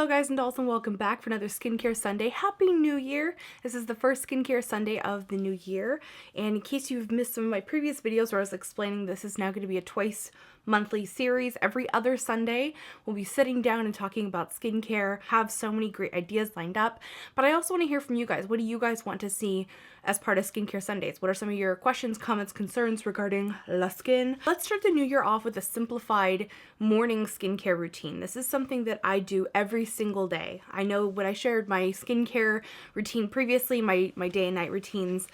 Hello guys and dolls, and welcome back for another skincare Sunday. Happy New Year! This is the first skincare Sunday of the new year, and in case you've missed some of my previous videos where I was explaining, this is now going to be a twice monthly series. Every other Sunday we'll be sitting down and talking about skincare. Have so many great ideas lined up, but I also want to hear from you guys. What do you guys want to see as part of Skincare Sundays? What are some of your questions, comments, concerns regarding la skin? Let's start the new year off with a simplified morning skincare routine. This is something that I do every single day. I know when I shared my skincare routine previously, my day and night routines,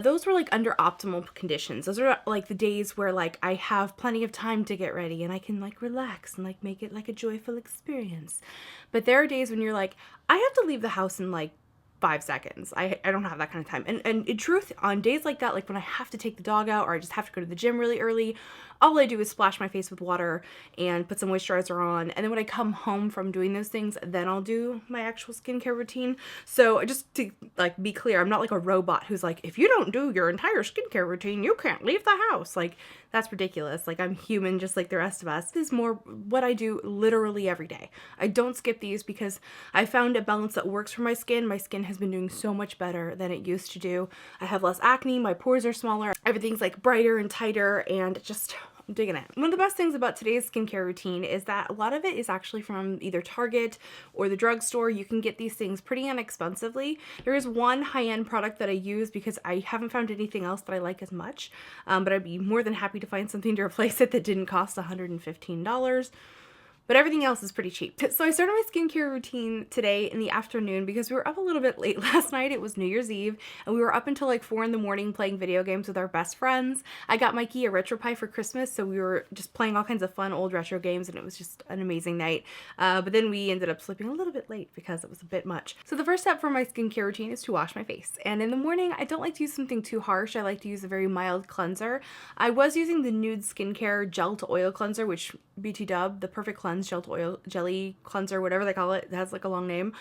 those were like under optimal conditions. Those are like the days where like I have plenty of time to get ready and I can like relax and like make it like a joyful experience. But there are days when you're like, I have to leave the house in like 5 seconds. I don't have that kind of time. And in truth, on days like that, like when I have to take the dog out or I just have to go to the gym really early, all I do is splash my face with water and put some moisturizer on. And then when I come home from doing those things, then I'll do my actual skincare routine. So just to like be clear, I'm not like a robot who's like, if you don't do your entire skincare routine, you can't leave the house. Like, that's ridiculous. Like, I'm human just like the rest of us. This is more what I do literally every day. I don't skip these because I found a balance that works for my skin. My skin has been doing so much better than it used to do. I have less acne, my pores are smaller, everything's like brighter and tighter, and just I'm digging it. One of the best things about today's skincare routine is that a lot of it is actually from either Target or the drugstore. You can get these things pretty inexpensively. There is one high-end product that I use because I haven't found anything else that I like as much, but I'd be more than happy to find something to replace it that didn't cost $115. But everything else is pretty cheap. So I started my skincare routine today in the afternoon because we were up a little bit late last night. It was New Year's Eve and we were up until like 4 in the morning playing video games with our best friends. I got Mikey a RetroPie for Christmas, so we were just playing all kinds of fun old retro games and it was just an amazing night. But then we ended up sleeping a little bit late because it was a bit much. So the first step for my skincare routine is to wash my face. And in the morning, I don't like to use something too harsh. I like to use a very mild cleanser. I was using the Nude Skincare Gel to Oil Cleanser, which BT dub, the Perfect Cleanse Gel to Oil Jelly Cleanser, whatever they call it. It has like a long name.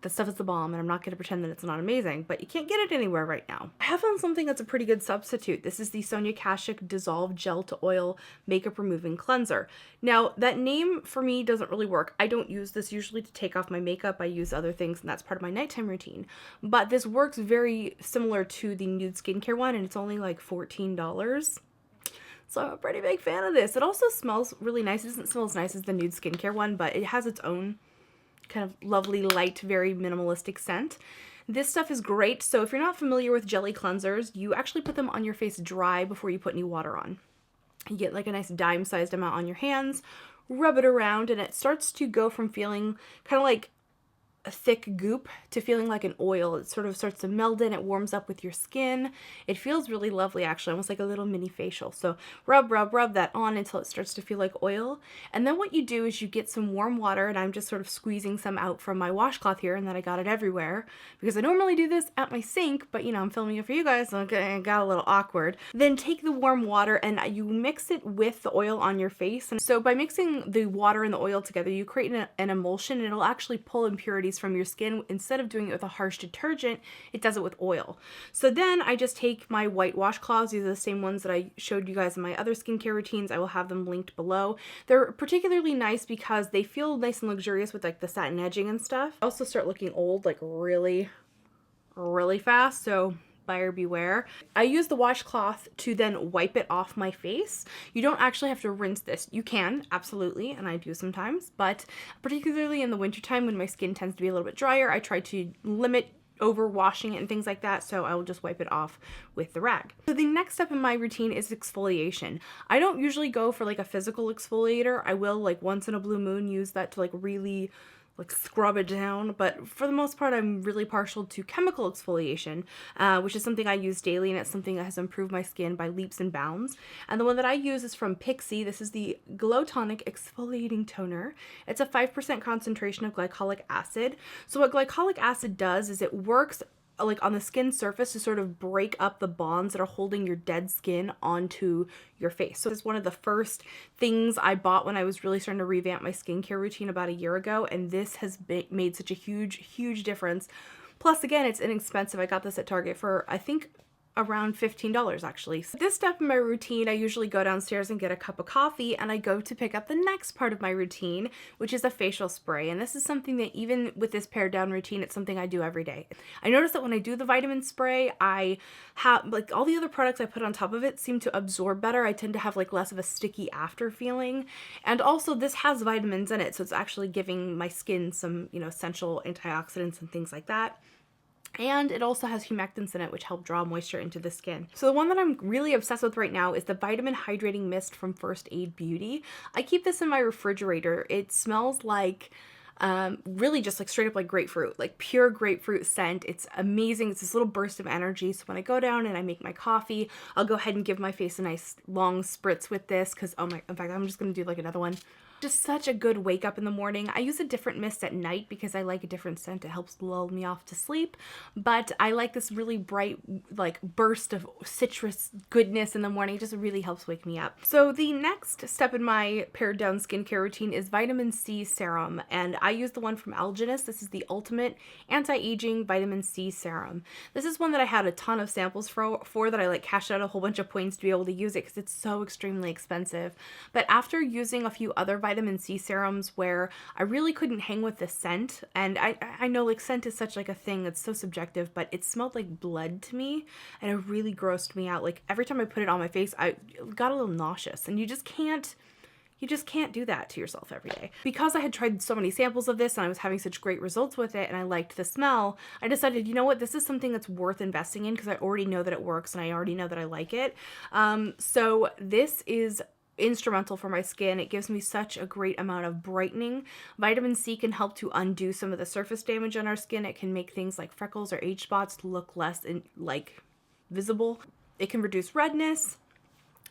That stuff is the bomb, and I'm not going to pretend that it's not amazing, but you can't get it anywhere right now. I have found something that's a pretty good substitute. This is the Sonia Kashuk Dissolve Gel to Oil Makeup Removing Cleanser. Now, that name for me doesn't really work. I don't use this usually to take off my makeup. I use other things, and that's part of my nighttime routine. But this works very similar to the Nude Skincare one, and it's only like $14. So I'm a pretty big fan of this. It also smells really nice. It doesn't smell as nice as the Nude Skincare one, but it has its own kind of lovely, light, very minimalistic scent. This stuff is great. So if you're not familiar with jelly cleansers, you actually put them on your face dry before you put any water on. You get like a nice dime-sized amount on your hands, rub it around, and it starts to go from feeling kind of like a thick goop to feeling like an oil. It sort of starts to meld in, it warms up with your skin. It feels really lovely, actually, almost like a little mini facial. So rub that on until it starts to feel like oil. And then what you do is you get some warm water, and I'm just sort of squeezing some out from my washcloth here, and then I got it everywhere because I normally do this at my sink, but you know, I'm filming it for you guys, so it got a little awkward. Then take the warm water and you mix it with the oil on your face. And so by mixing the water and the oil together, you create an emulsion, and it'll actually pull impurities from your skin. Instead of doing it with a harsh detergent, it does it with oil. So then I just take my white washcloths. These are the same ones that I showed you guys in my other skincare routines. I will have them linked below. They're particularly nice because they feel nice and luxurious with like the satin edging and stuff. I also start looking old like really fast, so buyer beware. I use the washcloth to then wipe it off my face. You don't actually have to rinse this. You can, absolutely, and I do sometimes, but particularly in the wintertime when my skin tends to be a little bit drier, I try to limit over washing it and things like that, so I will just wipe it off with the rag. So the next step in my routine is exfoliation. I don't usually go for like a physical exfoliator. I will like once in a blue moon use that to like really like scrub it down, but for the most part I'm really partial to chemical exfoliation, which is something I use daily, and it's something that has improved my skin by leaps and bounds. And the one that I use is from Pixi. This is the Glow Tonic Exfoliating Toner. It's a 5% concentration of glycolic acid. So what glycolic acid does is it works like on the skin surface to sort of break up the bonds that are holding your dead skin onto your face. So this is one of the first things I bought when I was really starting to revamp my skincare routine about a year ago, and this has made such a huge difference. Plus, again, it's inexpensive. I got this at Target for, I think, around $15 actually. So this step in my routine, I usually go downstairs and get a cup of coffee, and I go to pick up the next part of my routine, which is a facial spray. And this is something that even with this pared down routine, it's something I do every day. I notice that when I do the vitamin spray, I have like all the other products I put on top of it seem to absorb better. I tend to have like less of a sticky after feeling. And also this has vitamins in it, so it's actually giving my skin some, you know, essential antioxidants and things like that. And it also has humectants in it, which help draw moisture into the skin. So the one that I'm really obsessed with right now is the Vitamin Hydrating Mist from First Aid Beauty. I keep this in my refrigerator. It smells like really just like straight up like grapefruit, like pure grapefruit scent. It's amazing. It's this little burst of energy. So when I go down and I make my coffee, I'll go ahead and give my face a nice long spritz with this because, oh my, in fact, I'm just going to do like another one. Just such a good wake up in the morning. I use a different mist at night because I like a different scent. It helps lull me off to sleep. But I like this really bright like burst of citrus goodness in the morning. It just really helps wake me up. So the next step in my pared down skincare routine is vitamin C serum. And I use the one from Algenist. This is the Ultimate Anti-Aging Vitamin C Serum. This is one that I had a ton of samples for that I like cashed out a whole bunch of points to be able to use it because it's so extremely expensive. But after using a few other vitamin C serums where I really couldn't hang with the scent, and I know like scent is such like a thing that's so subjective, but it smelled like blood to me and it really grossed me out. Like every time I put it on my face, I got a little nauseous, and you just can't do that to yourself every day. Because I had tried so many samples of this and I was having such great results with it and I liked the smell, I decided, you know what, this is something that's worth investing in because I already know that it works and I already know that I like it. So this is instrumental for my skin. It gives me such a great amount of brightening. Vitamin C can help to undo some of the surface damage on our skin. It can make things like freckles or age spots look less visible. It can reduce redness.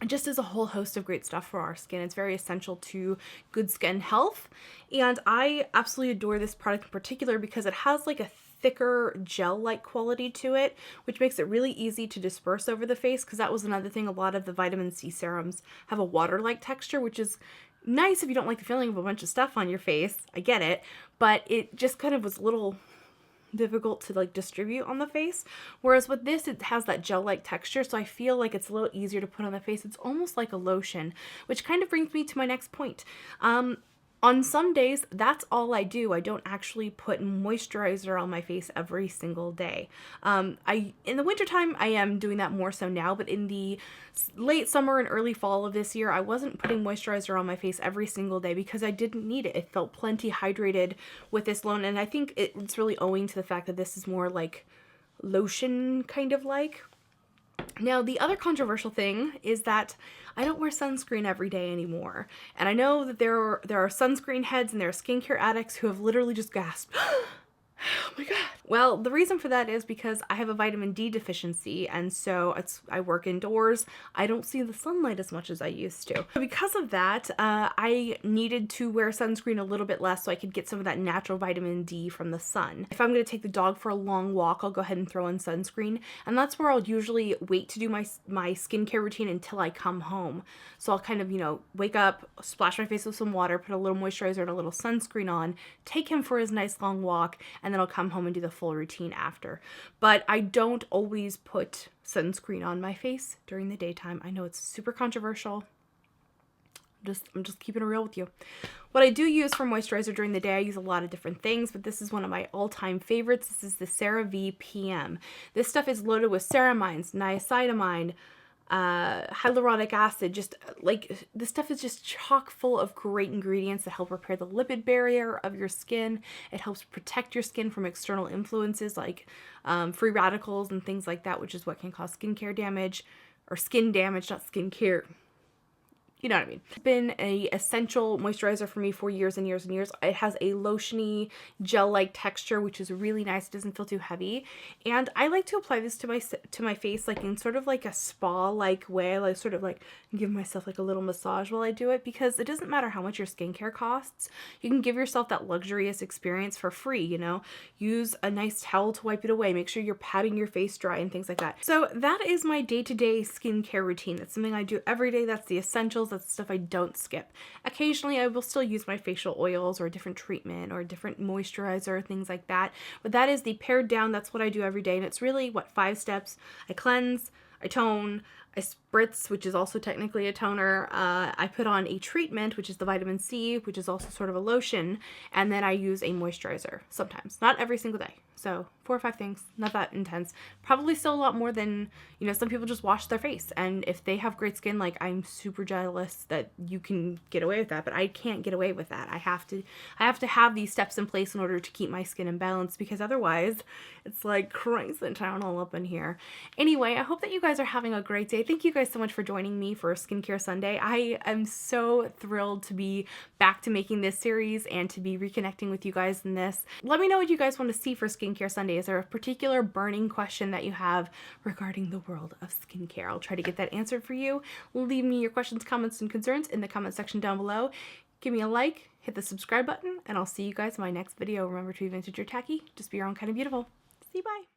It just is a whole host of great stuff for our skin. It's very essential to good skin health. And I absolutely adore this product in particular because it has like a thicker gel-like quality to it, which makes it really easy to disperse over the face, because that was another thing. A lot of the vitamin C serums have a water-like texture, which is nice if you don't like the feeling of a bunch of stuff on your face. I get it, but it just kind of was a little difficult to like distribute on the face, whereas with this it has that gel-like texture, so I feel like it's a little easier to put on the face. It's almost like a lotion, which kind of brings me to my next point. On some days, that's all I do. I don't actually put moisturizer on my face every single day. In the wintertime, I am doing that more so now, but in the late summer and early fall of this year, I wasn't putting moisturizer on my face every single day because I didn't need it. It felt plenty hydrated with this alone, and I think it's really owing to the fact that this is more like lotion kind of like. Now, the other controversial thing is that I don't wear sunscreen every day anymore. And I know that there are sunscreen heads and there are skincare addicts who have literally just gasped, oh my God. Well, the reason for that is because I have a vitamin D deficiency, and so I work indoors. I don't see the sunlight as much as I used to. Because of that, I needed to wear sunscreen a little bit less so I could get some of that natural vitamin D from the sun. If I'm going to take the dog for a long walk, I'll go ahead and throw in sunscreen, and that's where I'll usually wait to do my skincare routine until I come home. So I'll kind of, wake up, splash my face with some water, put a little moisturizer and a little sunscreen on, take him for his nice long walk, and then I'll come home and do the full routine after. But I don't always put sunscreen on my face during the daytime. I know it's super controversial. I'm just keeping it real with you. What I do use for moisturizer during the day, I use a lot of different things, but this is one of my all-time favorites. This is the CeraVe PM. This stuff is loaded with ceramines, niacinamide, hyaluronic acid. Just like, this stuff is just chock full of great ingredients that help repair the lipid barrier of your skin. It helps protect your skin from external influences like free radicals and things like that, which is what can cause skincare damage, or skin damage, not skincare. You know what I mean. It's been an essential moisturizer for me for years and years and years. It has a lotiony gel-like texture, which is really nice. It doesn't feel too heavy. And I like to apply this to my face like in sort of like a spa-like way. Like sort of like give myself like a little massage while I do it, because it doesn't matter how much your skincare costs. You can give yourself that luxurious experience for free, Use a nice towel to wipe it away. Make sure you're patting your face dry and things like that. So that is my day-to-day skincare routine. That's something I do every day. That's the essentials. That's stuff I don't skip. Occasionally, I will still use my facial oils or a different treatment or a different moisturizer, things like that. But that is the pared down. That's what I do every day. And it's really, 5 steps. I cleanse, I tone, I spritz, which is also technically a toner. I put on a treatment, which is the vitamin C, which is also sort of a lotion. And then I use a moisturizer sometimes, not every single day. So 4 or 5 things, not that intense. Probably still a lot more than, you know, some people just wash their face. And if they have great skin, like, I'm super jealous that you can get away with that, but I can't get away with that. I have to have these steps in place in order to keep my skin in balance, because otherwise it's like crazy town all up in here. Anyway, I hope that you guys are having a great day. Thank you guys so much for joining me for Skincare Sunday. I am so thrilled to be back to making this series and to be reconnecting with you guys in this. Let me know what you guys want to see for Skincare Sunday. Is there a particular burning question that you have regarding the world of skincare? I'll try to get that answered for you. Leave me your questions, comments, and concerns in the comment section down below. Give me a like, hit the subscribe button, and I'll see you guys in my next video. Remember to be vintage or tacky, just be your own kind of beautiful. See you, bye.